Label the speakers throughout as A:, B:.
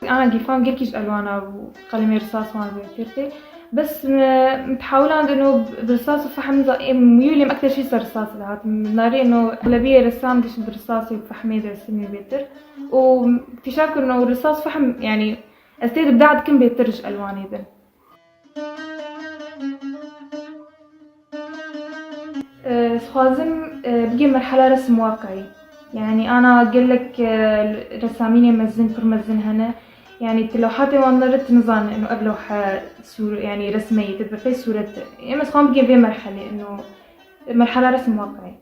A: أنا قيفان قلكيش ألوانا وقلمي رصاص ما بيترتي، بس متحاولة عند إنه برصاص وفحم ميولي أكتر شي صار رصاص لهات ناري إنه أغلبية رسام دش برصاصي وفحمي درسمي بيتر، واكتشاف إنه الرصاص فحم يعني أستيد بدعت كم بيترج ألواني ذن. خوازم بقي مرحلة رسم واقعي، يعني أنا أقولك رسامين يمزن فرمزن هنا، يعني اللوحات ونرت نظام إنه قبل لوحة صورة يعني رسمية تتبقي صورة، يعني بس خام بقي في مرحلة إنه مرحلة رسم واقعي.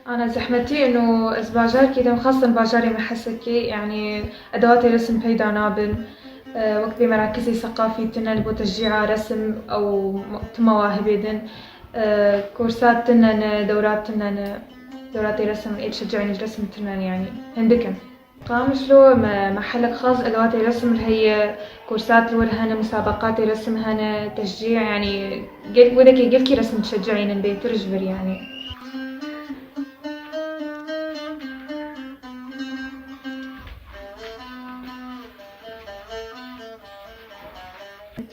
A: أنا زحمتي إنه إزباجار كده خاصة باجاري محسكي يعني أدوات الرسم بيدا نابن وقت بمراكز ثقافي تنن بتشجيع رسم أو مواهب يدن كورسات تنن دورات تنن دورات رسم إيه تشجعني الرسم تنن يعني هندكن قامش له محلك خاص أدوات الرسم هي كورسات هنا مسابقات رسم هنا تشجيع يعني ودك قلكي رسم تشجعين البيت ترجبر يعني.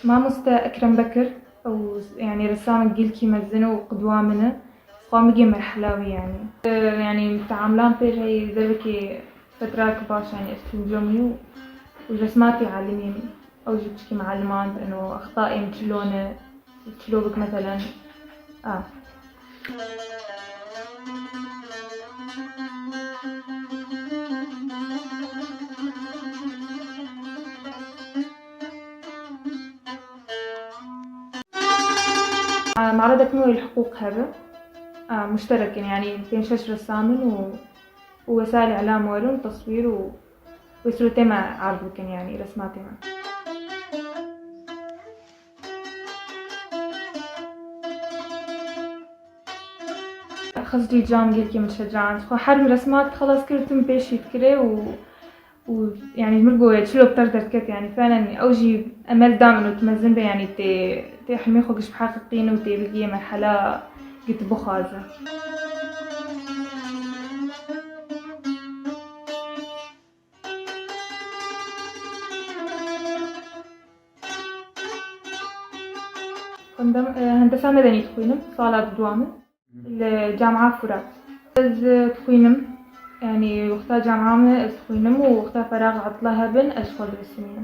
A: ما مستا أكرم بكر أو يعني رسام الجيل كي مزنه وقدوة منه قام بيجي مرحلاوي يعني متعاملان في هي ذلك فترة باش يعني استنجومي ورسماتي علمين أو جبت كي معلمان إنه أخطائي متشلونة تشلوبك مثلا آه. معرض أكمل الحقوق هذا مشترك يعني بين 6 رسام ووسائل إعلام ورم تصوير ويصيروا مع عرض كان يعني رسماتي مع خصدي جام قلكي متشجعان خو حرم رسمات خلاص كلتم بيش يتكري ويعني مرقوا تشلو بتردركت يعني فعلا أوجي أمل دام إنه تمزن بي يعني تي حلمي خوكش بحقيقين وتي بقي مرحلة قلت بخازة. هندسة مدني تخوينم صالات دوامن الجامعة فرات تخوينم يعني وقتها جامعة تخوينم ووقتها فراغ عطلة هبن أشغل رسمينم.